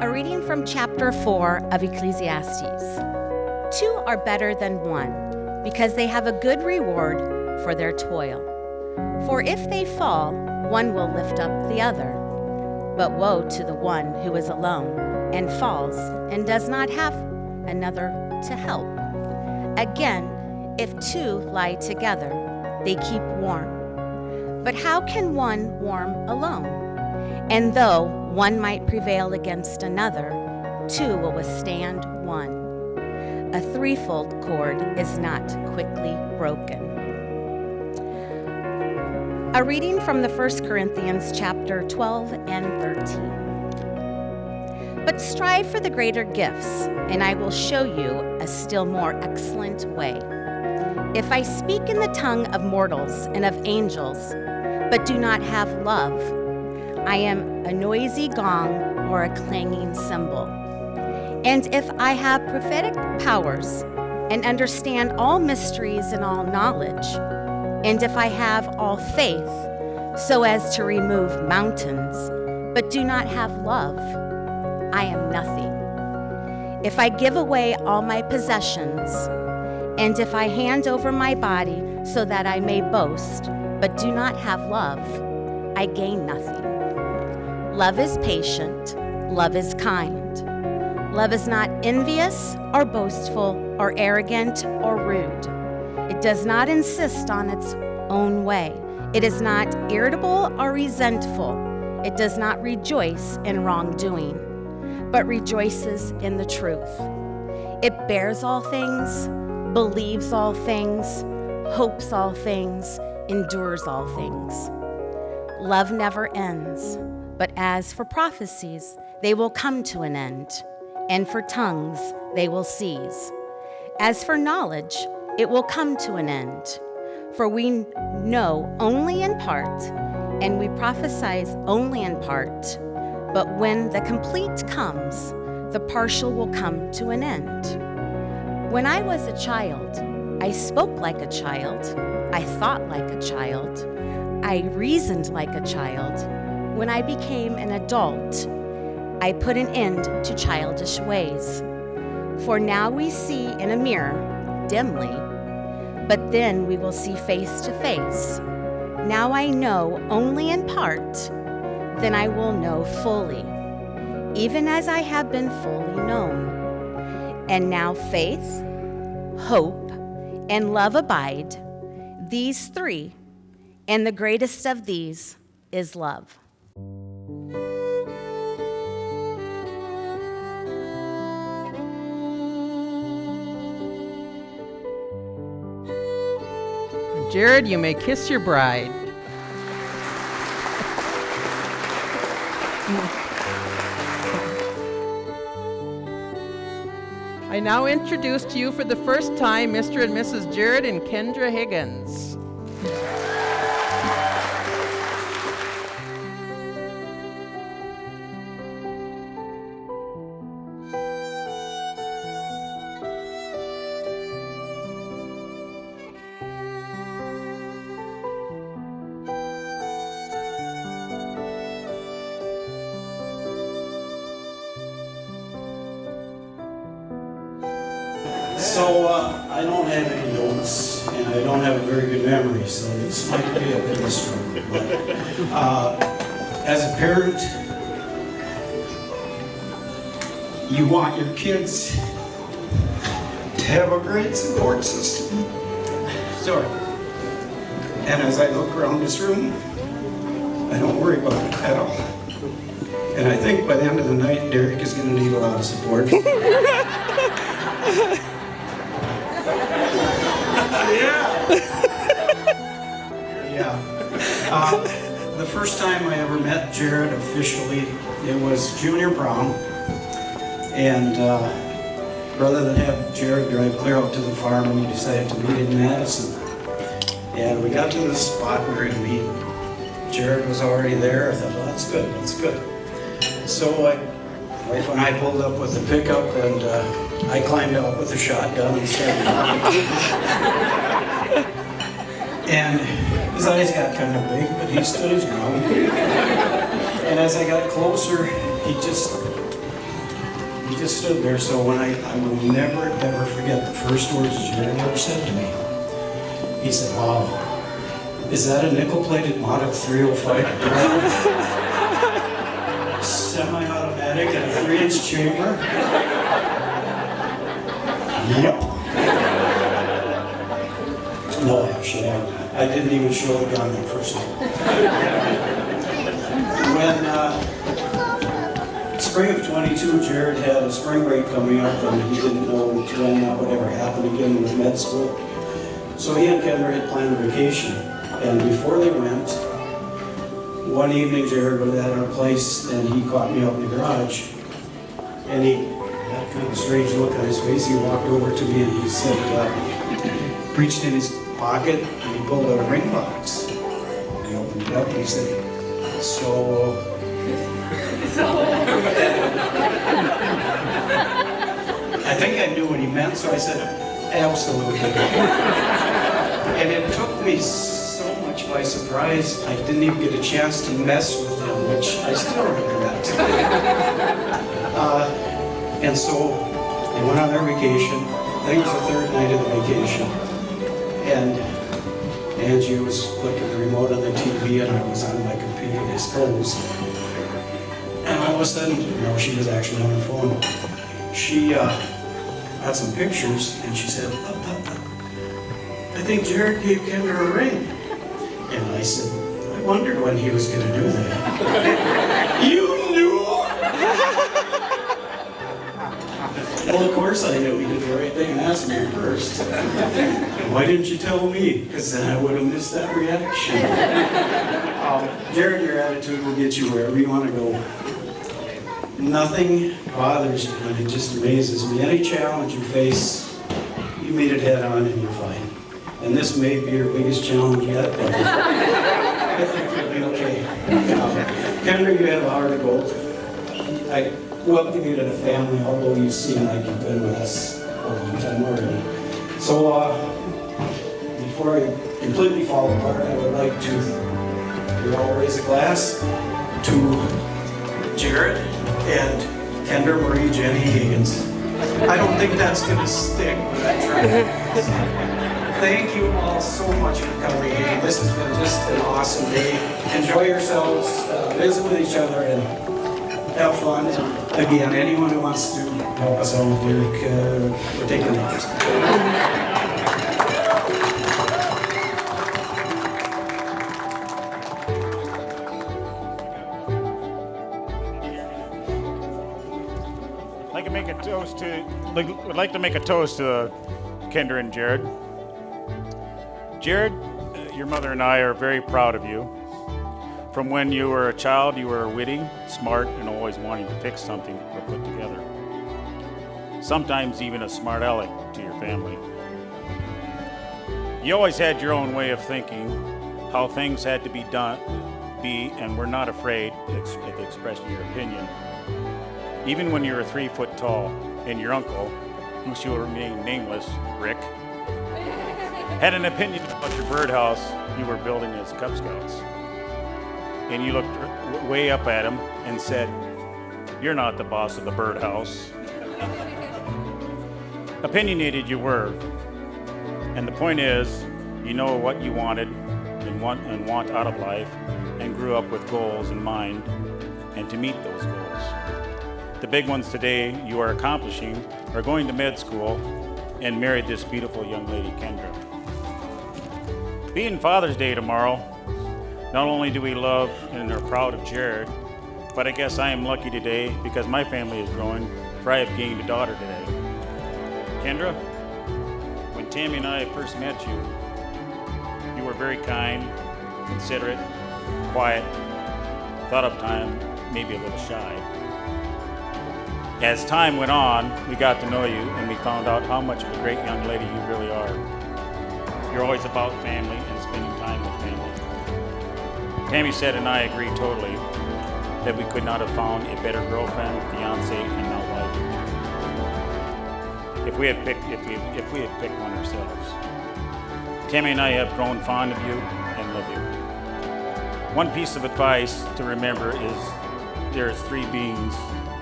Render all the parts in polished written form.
A reading from chapter 4 of Ecclesiastes. 2 are better than 1, because they have a good reward for their toil. For if they fall, one will lift up the other. But woe to the one who is alone and falls and does not have another to help. Again, if 2 lie together, they keep warm. But how can one warm alone? And though one might prevail against another, 2 will withstand 1. A threefold cord is not quickly broken. A reading from the 1 Corinthians chapter 12 and 13. But strive for the greater gifts, and I will show you a still more excellent way. If I speak in the tongue of mortals and of angels, but do not have love, I am a noisy gong or a clanging cymbal. And if I have prophetic powers and understand all mysteries and all knowledge, and if I have all faith so as to remove mountains, but do not have love, I am nothing. If I give away all my possessions, and if I hand over my body so that I may boast, but do not have love, I gain nothing. Love is patient, love is kind. Love is not envious or boastful or arrogant or rude. It does not insist on its own way. It is not irritable or resentful. It does not rejoice in wrongdoing, but rejoices in the truth. It bears all things, believes all things, hopes all things, endures all things. Love never ends, but as for prophecies, they will come to an end, and for tongues, they will cease. As for knowledge, it will come to an end. For we know only in part, and we prophesy only in part. But when the complete comes, the partial will come to an end. When I was a child, I spoke like a child. I thought like a child. I reasoned like a child. When I became an adult, I put an end to childish ways. For now we see in a mirror, dimly, but then we will see face to face. Now I know only in part, then I will know fully, even as I have been fully known. And now faith, hope, and love abide, these 3, and the greatest of these is love. Jarrod, you may kiss your bride. I now introduce to you for the first time Mr. and Mrs. Jarrod and Kendra Higgins. So I don't have any notes, and I don't have a very good memory, so this might be a bit of a struggle. But as a parent, you want your kids to have a great support system. Sorry. And as I look around this room, I don't worry about it at all. And I think by the end of the night, Derek is going to need a lot of support. Yeah. The first time I ever met Jarrod officially, it was junior prom. And rather than have Jarrod drive clear out to the farm, we decided to meet in Madison. And we got to this spot we were going to meet. Jarrod was already there. I thought, well, that's good, that's good. So when I pulled up with the pickup and I climbed out with a shotgun and started and his eyes got kind of big, but he stood his ground. And as I got closer, he just just stood there. So when I will never, ever forget the first words Jarrod ever said to me. He said, "Wow, is that a nickel-plated Modic 305 semi-automatic and a 3-inch chamber?" Yep. No, actually, I didn't even show the gun the first time. When spring of 22, Jarrod had a spring break coming up, and he didn't know when that would ever happen again with med school. So he and Kendra had planned a vacation, and before they went, one evening Jarrod was at our place, and he caught me out in the garage, and he had kind of a strange look on his face. He walked over to me and he said, reached in his pocket, and he pulled out a ring box. And he opened it up and he said, So I think I knew what he meant, so I said, absolutely. And it took me so much by surprise, I didn't even get a chance to mess with him, which I still regret. And so they went on their vacation. I think it was the third night of the vacation. And Angie was flicking the remote on the TV, and I was on my computer, I suppose. And all of a sudden, no, she was actually on her phone. She had some pictures, and she said, I think Jarrod gave Kendra a ring. And I said, I wondered when he was going to do that. You knew? Well, of course I knew he did the right thing and asked me first. Why didn't you tell me? Because then I would have missed that reaction. Jarrod, your attitude will get you wherever you want to go. Nothing bothers me, and it just amazes me. Any challenge you face, you meet it head on and you're fine. And this may be your biggest challenge yet, but I think you'll be okay. Kendra, you have a heart of gold. I welcome you to the family, although you seem like you've been with us a long time already. So, before I completely fall apart, I would like to we all raise a glass to Jarrod and Kendra Marie Jenny Higgins. I don't think that's going to stick, but I tried. Thank you all so much for coming in. This has been just an awesome day. Enjoy yourselves, visit with each other, and have fun. Again, anyone who wants to help us out, we're taking names. Would like to make a toast to Kendra and Jarrod. Jarrod, your mother and I are very proud of you. From when you were a child, you were witty, smart, and always wanting to fix something or put together. Sometimes even a smart aleck to your family. You always had your own way of thinking, how things had to be, and were not afraid of expressing your opinion. Even when you were 3 foot tall, and your uncle, who shall remain nameless, Rick, had an opinion about your birdhouse you were building as Cub Scouts. And you looked way up at him and said, "You're not the boss of the birdhouse." Opinionated you were. And the point is, you know what you wanted and want out of life, and grew up with goals in mind and to meet those goals. The big ones today you are accomplishing are going to med school and married this beautiful young lady, Kendra. Being Father's Day tomorrow, not only do we love and are proud of Jarrod, but I guess I am lucky today because my family is growing, for I have gained a daughter today. Kendra, when Tammy and I first met you, you were very kind, considerate, quiet, thought of time, maybe a little shy. As time went on, we got to know you and we found out how much of a great young lady you really are. You're always about family and spending time with family. Tammy said, and I agree totally, that we could not have found a better girlfriend, fiance, and now wife. If we had picked one ourselves. Tammy and I have grown fond of you and love you. One piece of advice to remember is there is 3 beings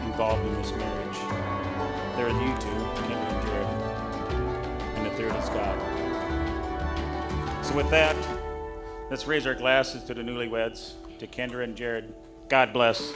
involved in this marriage. There are you two, Kendra and Jarrod, and the third is God. So with that, let's raise our glasses to the newlyweds, to Kendra and Jarrod. God bless.